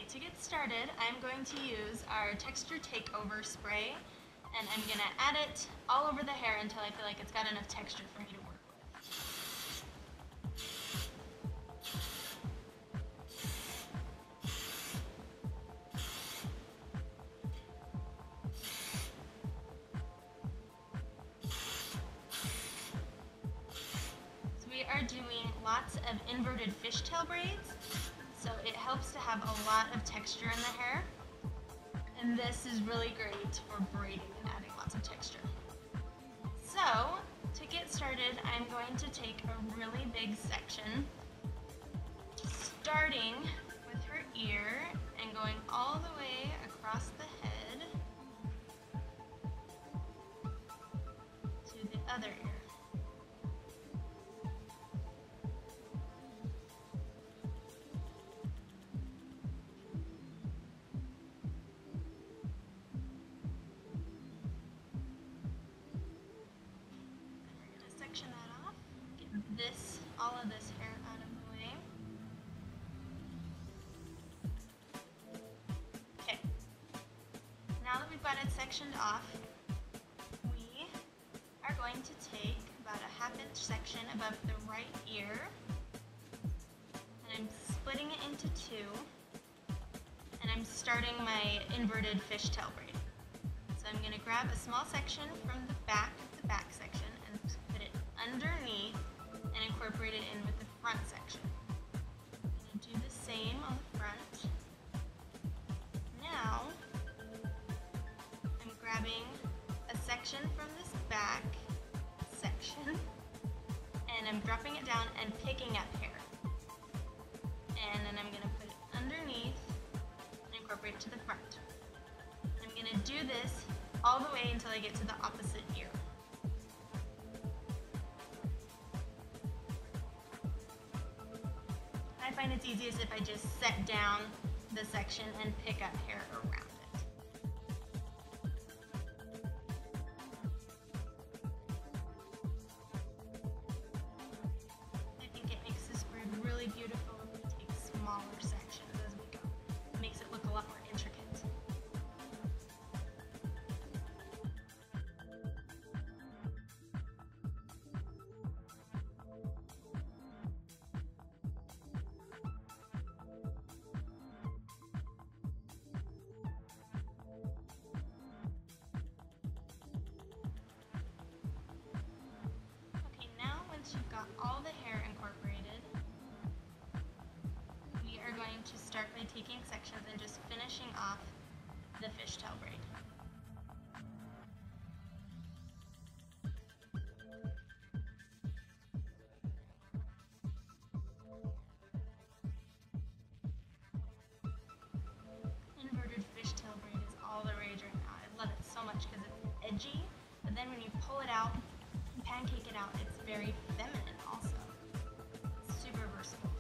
to get started, I'm going to use our texture takeover spray, and I'm going to add it all over the hair until I feel like it's got enough texture for me to work with. So we are doing lots of inverted fishtail braids, so it helps to have a lot of texture in the hair. And this is really great for braiding and adding lots of texture. So, to get started, I'm going to take a really big section, starting with her ear and going all the way across the head to the other ear. Section that off, get all of this hair out of the way. Okay, now that we've got it sectioned off, we are going to take about a ½ inch section above the right ear, and I'm splitting it into two, and I'm starting my inverted fishtail braid. So I'm going to grab a small section from the back of the back section and put it underneath and incorporate it in with the front section. I'm going to do the same on the front. Now, I'm grabbing a section from this back section and I'm dropping it down and picking up hair. And then I'm going to put it underneath and incorporate it to the front. I'm going to do this all the way until I get to the opposite ear. I find it's easiest if I just set down the section and pick up hair around it. I think it makes this braid really beautiful if we take smaller sections as we go. It makes it look a lot more intricate. Once you've got all the hair incorporated, we are going to start by taking sections and just finishing off the fishtail braid. Inverted fishtail braid is all the rage right now. I love it so much because it's edgy, but then when you pull it out, pancake it out, it's very feminine also. It's super versatile.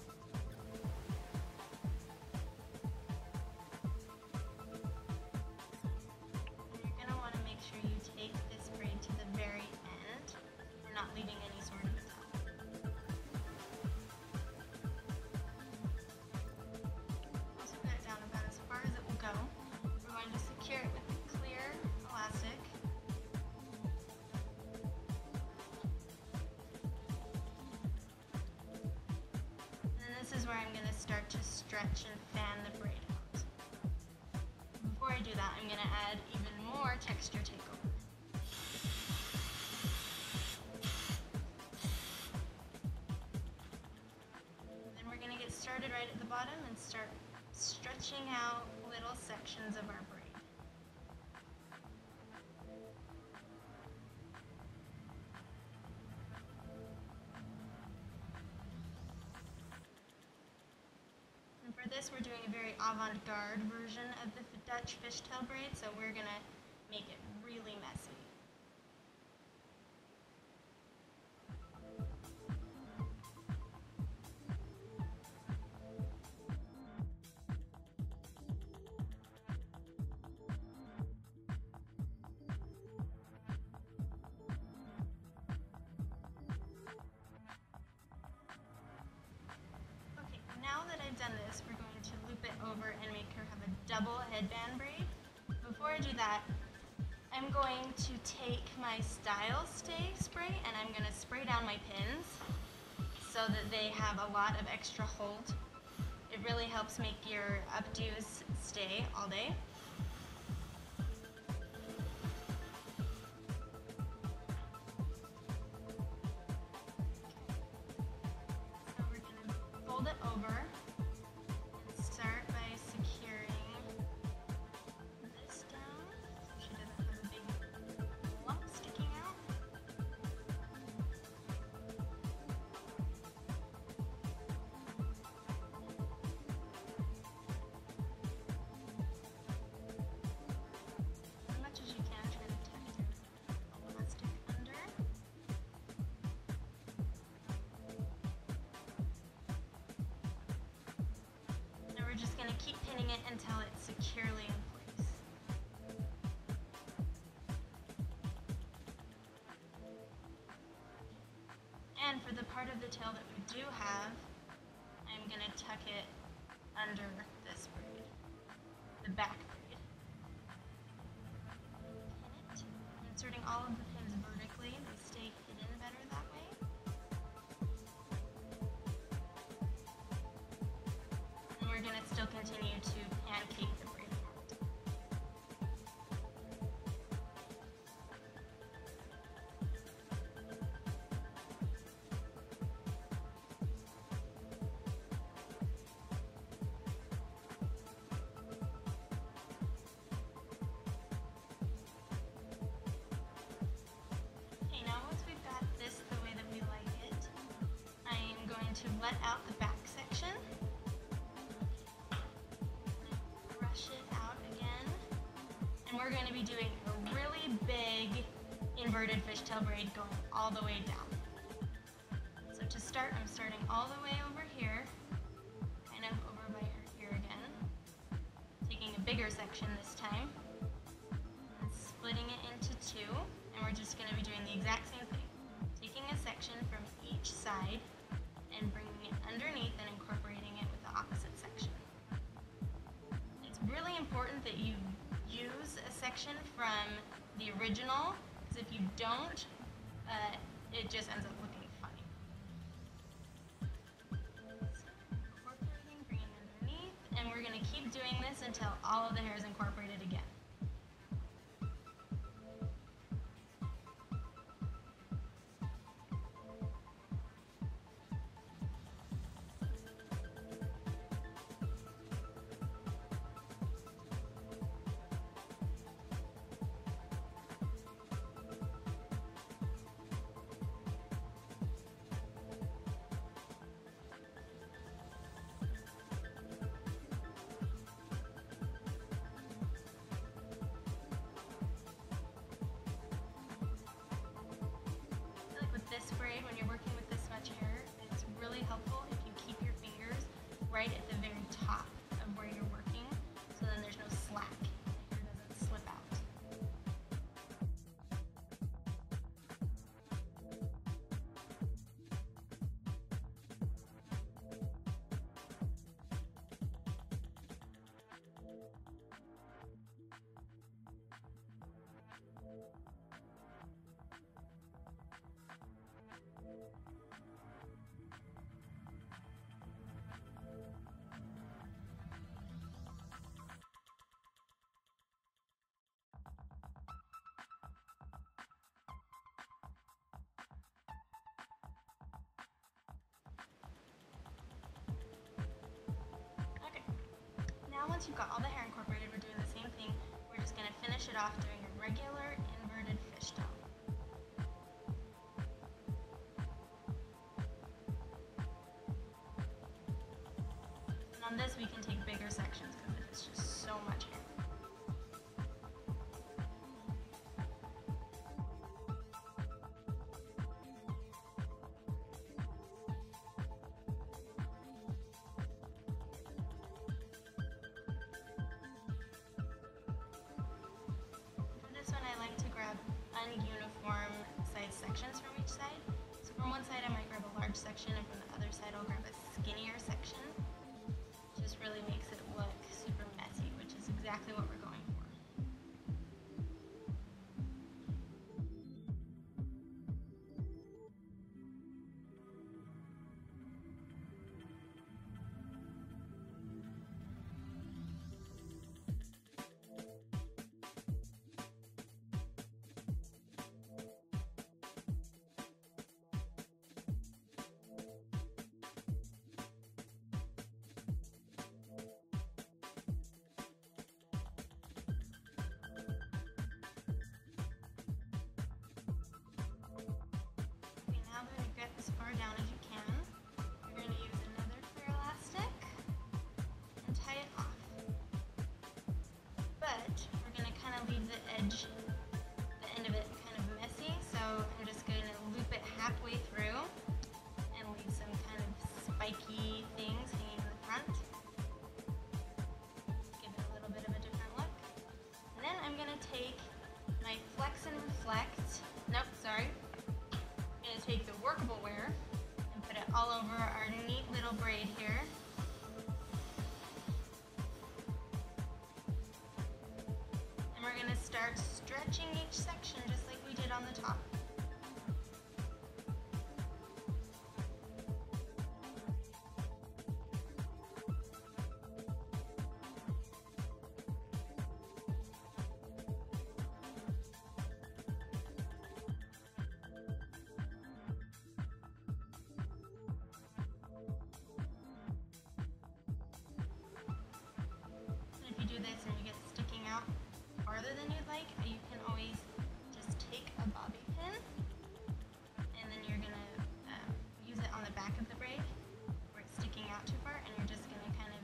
And you're going to want to make sure you take this braid to the very end. You're not leaving any sort of tail. Also put it down about as far as it will go. We're going to secure it with a clear elastic. This is where I'm going to start to stretch and fan the braid out. Before I do that, I'm going to add even more texture takeover. Then we're going to get started right at the bottom and start stretching out little sections of our braid. For this, we're doing a very avant-garde version of the Dutch fishtail braid, so we're going to make it really messy. Okay, now that I've done this, we're going to loop loop it over and make her have a double headband braid. Before I do that, I'm going to take my Stylist spray and I'm going to spray down my pins so that they have a lot of extra hold. It really helps make your updos stay all day. So we're going to fold it over and start by securing this down so she doesn't have a big lump sticking out. As much as you can, try to tuck your elastic under. And we're just going to keep pinning it until it's securely in place. And for the part of the tail that we do have, I'm going to tuck it under this braid, the back braid. Pin it, inserting all of the pins vertically, they stay hidden better that way. And we're going to still continue to pancake the braid out. Okay, now once we've got this the way that we like it, I am going to let out the back section. Brush it out again. And we're going to be doing a really big inverted fishtail braid going all the way down. So to start, I'm starting all the way over here, kind of over by her ear again, taking a bigger section this time, and splitting it into two, and we're just going to be doing the exact same thing, taking a section from each side and bringing it underneath and incorporating it with the opposite section. It's really important that you use a section from the original, because if you don't, it just ends up looking funny. So, incorporating, bringing underneath, and we're going to keep doing this until all of the hair is incorporated again. This braid, when you're working with this much hair, it's really helpful if you keep your fingers right at the very top of where you're working, so then there's no slack, the hair doesn't slip out. Now once you've got all the hair incorporated, we're doing the same thing. We're just going to finish it off doing a regular inverted fishtail. And on this we can take bigger sections because it's just so much hair. Uniform size sections from each side. So from one side I might grab a large section, and from the other side I'll grab a skinnier section, just just really makes it look super messy, which is exactly what we're going for. Now that you get as far down as you can, you're going to use another clear elastic and tie it off. But we're going to kind of leave the edge, the end of it kind of messy, so I'm just going to loop it halfway through and leave some kind of spiky things hanging in the front. Give it a little bit of a different look. And then I'm going to take my Flex and Reflect, take the workable wear and put it all over our neat little braid here. And we're going to start stretching each section just like we did on the top. Do this and you get sticking out farther than you'd like, you can always just take a bobby pin and then you're going to use it on the back of the braid where it's sticking out too far, and you're just going to kind of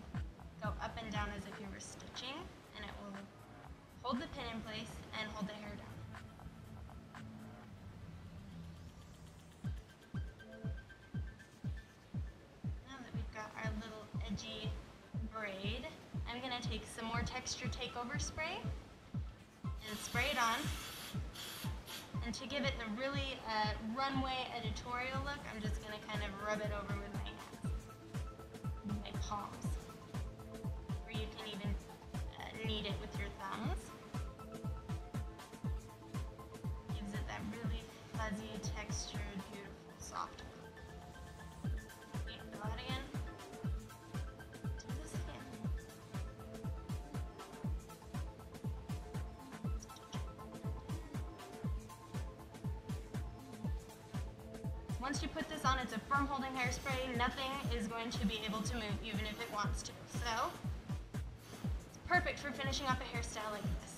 go up and down as if you were stitching, and it will hold the pin in place and hold the hair down. Now that we've got our little edgy braid, I'm going to take some more texture takeover spray and spray it on. And to give it the really runway editorial look, I'm just going to kind of rub it over with my hands, my palms. Or you can even knead it with your thumbs. Gives it that really fuzzy, textured, beautiful, soft look. Okay, go out again. Once you put this on, it's a firm holding hairspray. Nothing is going to be able to move, even if it wants to. So, it's perfect for finishing up a hairstyle like this.